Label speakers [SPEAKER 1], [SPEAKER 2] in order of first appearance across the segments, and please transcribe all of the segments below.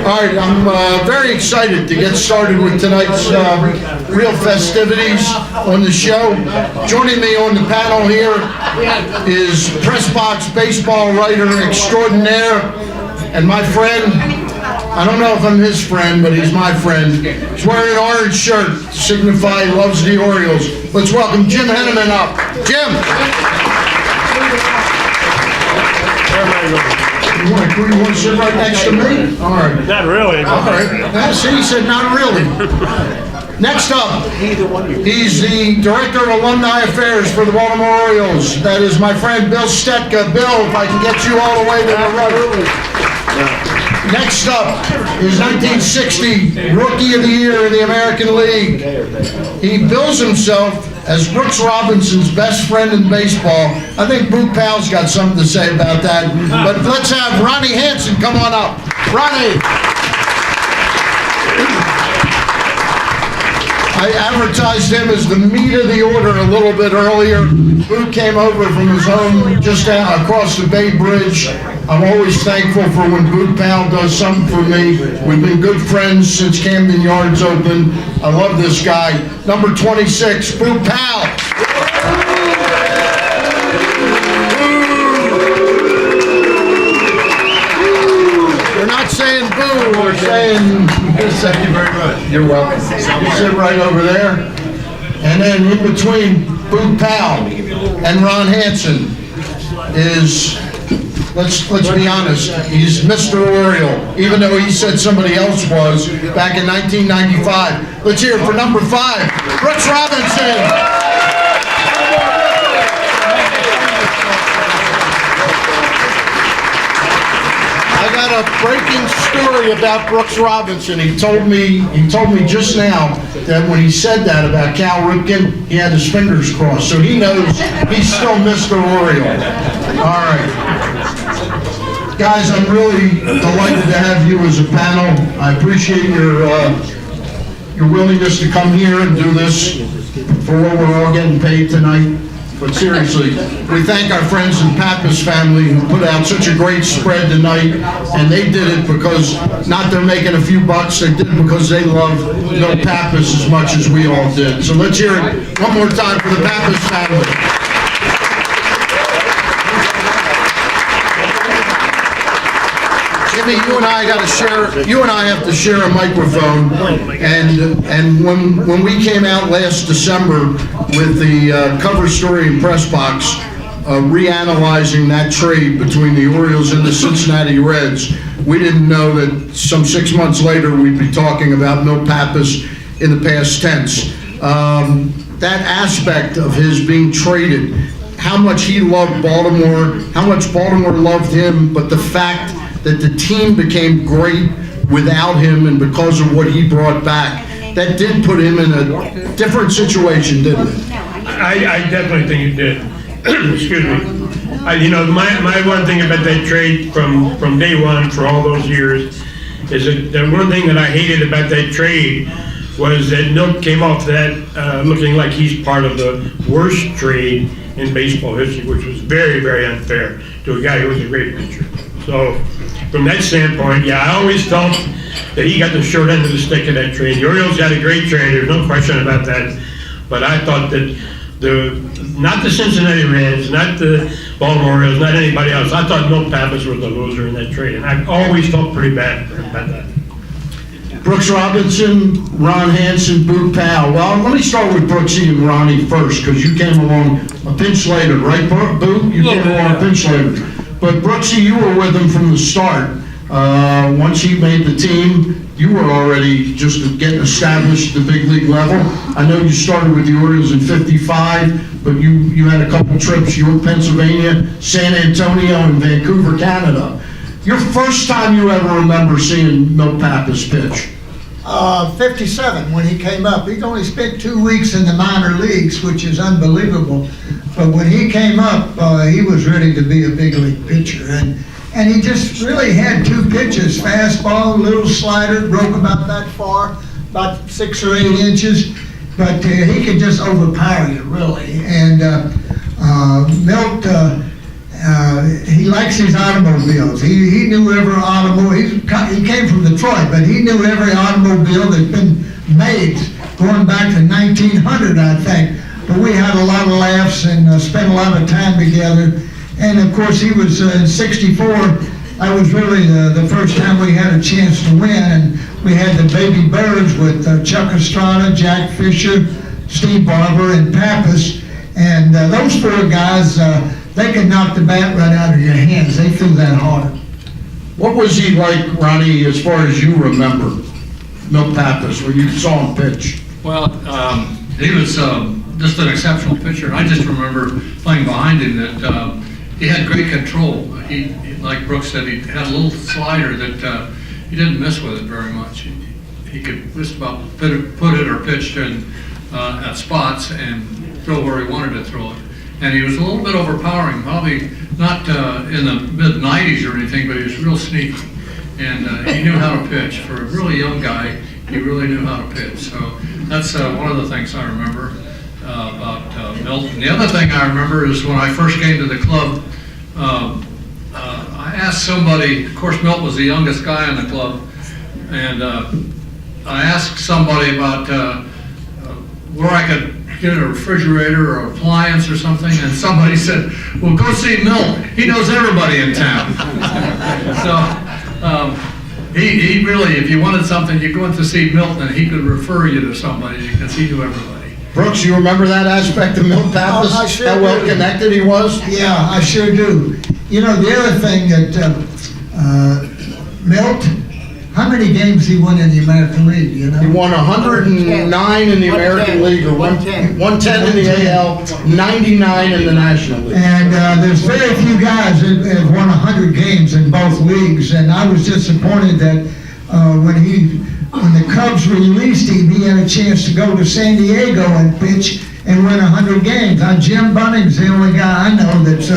[SPEAKER 1] All right, I'm very excited to get started with tonight's real festivities on the show. Joining me on the panel here is press box baseball writer extraordinaire and my friend. I don't know if I'm his friend, but he's my friend. He's wearing an orange shirt to signify he loves the Orioles. Let's welcome Jim Henneman up. Jim! You want to sit right next to me? All right.
[SPEAKER 2] Not really.
[SPEAKER 1] All right. See, he said not really. Next up, he's the Director of Alumni Affairs for the Baltimore Orioles. That is my friend Bill Stetka. Bill, if I can get you all the way to the right. Next up is 1960 Rookie of the Year in the American League. He bills himself as Brooks Robinson's best friend in baseball. I think Boot Powell's got something to say about that. But let's have Ronnie Hansen come on up. Ronnie! I advertised him as the meat of the order a little bit earlier. Boot came over from his home just across the Bay Bridge. I'm always thankful for when Boot Powell does something for me. We've been good friends since Camden Yards opened. I love this guy. Number 26, Boot Powell. We're not saying boo, we're saying thank you very much. You're welcome. You sit right over there. And then in between Boot Powell and Ron Hansen is, let's be honest, he's Mr. Oriole, even though he said somebody else was back in 1995. Let's hear it for number 5, Brooks Robinson. I got a breaking story about Brooks Robinson. He told me just now that when he said that about Cal Ripken, he had his fingers crossed. So he knows he's still Mr. Oriole. All right. Guys, I'm really delighted to have you as a panel. I appreciate your willingness to come here and do this for what we're all getting paid tonight. But seriously, we thank our friends in Pappas family who put out such a great spread tonight, and they did it because not they're making a few bucks, they did it because they love Milt Pappas as much as we all did. So let's hear it one more time for the Pappas family. Jimmy, you and I have to share a microphone, and when we came out last December with the cover story in Press Box, reanalyzing that trade between the Orioles and the Cincinnati Reds, we didn't know that some 6 months later we'd be talking about Milt Pappas in the past tense. That aspect of his being traded, how much he loved Baltimore, how much Baltimore loved him, but the fact that the team became great without him and because of what he brought back, that did put him in a different situation, didn't it?
[SPEAKER 2] I definitely think it did. Excuse me. You know, my one thing about that trade from day one for all those years is that the one thing that I hated about that trade was that Milt came off that looking like he's part of the worst trade in baseball history, which was very, very unfair to a guy who was a great pitcher. So, from that standpoint, yeah, I always felt that he got the short end of the stick of that trade. The Orioles got a great trade, there's no question about that. But I thought that not the Cincinnati Reds, not the Baltimore Orioles, not anybody else, I thought Milt Pappas was the loser in that trade. And I always felt pretty bad about that.
[SPEAKER 1] Brooks Robinson, Ron Hansen, Boot Powell. Well, let me start with Brooksy and Ronnie first, because you came along a pinch later, right, Boot? You came along a pinch later. But Brooksy, you were with him from the start. Once he made the team, you were already just getting established at the big league level. I know you started with the Orioles in '55, but you had a couple trips, York, Pennsylvania, San Antonio, and Vancouver, Canada. Your first time you ever remember seeing Milt Pappas pitch?
[SPEAKER 3] 57 when he came up. He'd only spent 2 weeks in the minor leagues, which is unbelievable. But when he came up, he was ready to be a big league pitcher. And he just really had 2 pitches, fastball, little slider, broke about that far, about 6 or 8 inches. But he could just overpower you, really. And Milt he likes his automobiles. He knew every automobile. He came from Detroit, but he knew every automobile that's been made going back to 1900, I think. But we had a lot of laughs and spent a lot of time together. And of course, he was in '64. That was really the first time we had a chance to win. And we had the Baby Birds with Chuck Estrada, Jack Fisher, Steve Barber, and Pappas. And those four guys, they could knock the bat right out of your hands. They threw that hard.
[SPEAKER 1] What was he like, Ronnie, as far as you remember, Milt Pappas, when you saw him pitch?
[SPEAKER 4] Well, he was just an exceptional pitcher. I just remember playing behind him that he had great control. He, like Brooks said, he had a little slider that he didn't miss with it very much. He could just about put it or pitch in at spots and throw where he wanted to throw it. And he was a little bit overpowering, probably not in the mid-90s or anything, but he was real sneaky. And he knew how to pitch. For a really young guy, he really knew how to pitch. So that's one of the things I remember about Milt. And the other thing I remember is when I first came to the club, I asked somebody, of course Milt was the youngest guy in the club, and I asked somebody about where I could get a refrigerator or appliance or something, and somebody said, well, go see Milt. He knows everybody in town. So he really, if you wanted something, you go in to see Milt and he could refer you to somebody because he knew everybody.
[SPEAKER 1] Brooks, you remember that aspect of Milt Pappas?
[SPEAKER 3] I sure
[SPEAKER 1] How well
[SPEAKER 3] do.
[SPEAKER 1] connected he was?
[SPEAKER 3] Yeah, I sure do. You know, the other thing that Milt, how many games he won in the American League, you know?
[SPEAKER 1] He won 109 in the American League, or 110 in the AL, 99 in the National League.
[SPEAKER 3] And there's very few guys that have won 100 games in both leagues, and I was disappointed that when the Cubs released him, he had a chance to go to San Diego and pitch and win 100 games. Now, Jim Bunning's the only guy I know that's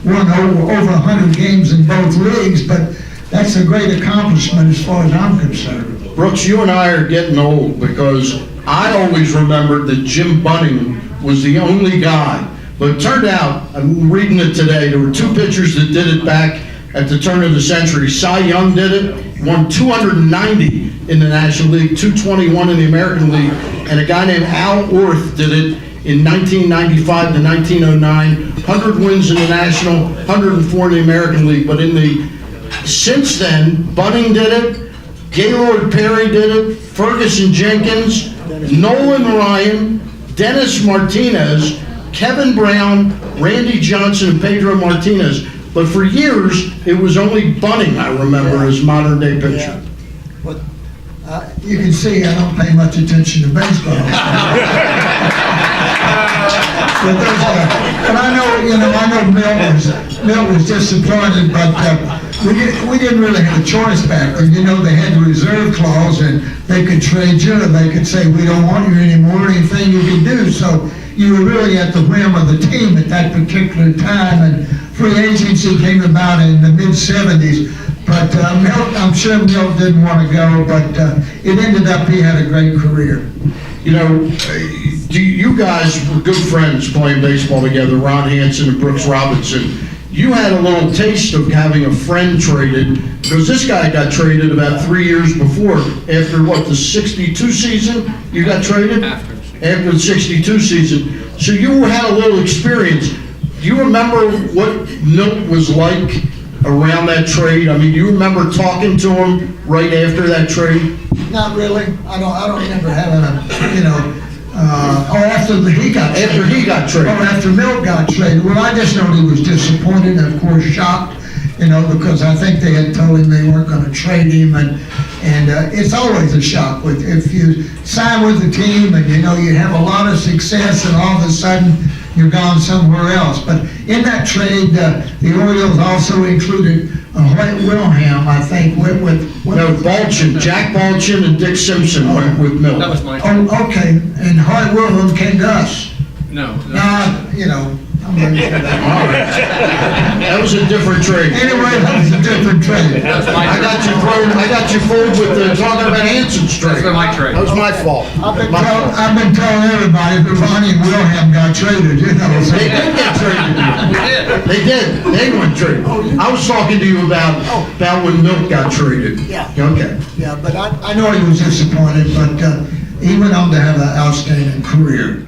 [SPEAKER 3] won over 100 games in both leagues, but that's a great accomplishment as far as I'm concerned.
[SPEAKER 1] Brooks, you and I are getting old, because I always remembered that Jim Bunning was the only guy. But it turned out, I'm reading it today, there were two pitchers that did it back at the turn of the century. Cy Young did it, won 290 in the National League, 221 in the American League, and a guy named Al Orth did it in 1995 to 1909, 100 wins in the National, 104 in the American League. But since then, Bunning did it, Gaylord Perry did it, Ferguson Jenkins, Nolan Ryan, Dennis Martinez, Kevin Brown, Randy Johnson, and Pedro Martinez. But for years, it was only Bunning I remember as modern day pitcher.
[SPEAKER 3] But you can see I don't pay much attention to baseball. But I know Milt was disappointed, but we didn't really have a choice back then. You know, they had the reserve clause, and they could trade you, and they could say, we don't want you anymore, anything you can do. So you were really at the whim of the team at that particular time, and free agency came about in the mid-'70s. But Milt, I'm sure Milt didn't want to go, but it ended up he had a great career.
[SPEAKER 1] You know, you guys were good friends playing baseball together, Ron Hansen and Brooks Robinson. You had a little taste of having a friend traded, because this guy got traded about 3 years before. After what, the '62 season, you got traded? After the '62 season. So you had a little experience. Do you remember what Milt was like around that trade? I mean, do you remember talking to him right after that trade?
[SPEAKER 3] Not really. I don't remember having after he got traded.
[SPEAKER 1] After he got traded.
[SPEAKER 3] Oh, after Milt got traded. Well, I just know he was disappointed and, of course, shocked, because I think they had told him they weren't going to trade him, and it's always a shock if you sign with the team and, you have a lot of success and all of a sudden you're gone somewhere else. But in that trade, the Orioles also included Hoyt Wilhelm, I think,
[SPEAKER 1] Balchin, Jack Balchin and Dick Simpson went with Milt.
[SPEAKER 4] That was my
[SPEAKER 3] Oh, okay, and Hoyt Wilhelm came to us.
[SPEAKER 4] No.
[SPEAKER 3] Now, I'm ready for that.
[SPEAKER 1] All right. That was a different trade.
[SPEAKER 3] Anyway, that was a different trade.
[SPEAKER 1] I got you fooled with talking about Hanson's trade.
[SPEAKER 5] That's my trade.
[SPEAKER 1] That was my fault. My fault.
[SPEAKER 3] I've been telling everybody that Ronnie and Wilhelm got traded, you know. so-
[SPEAKER 1] They did get traded. They did. They went traded. I was talking to you about when Milt got traded.
[SPEAKER 3] Yeah.
[SPEAKER 1] Okay.
[SPEAKER 3] Yeah, but I know he was disappointed, but he went on to have an outstanding career.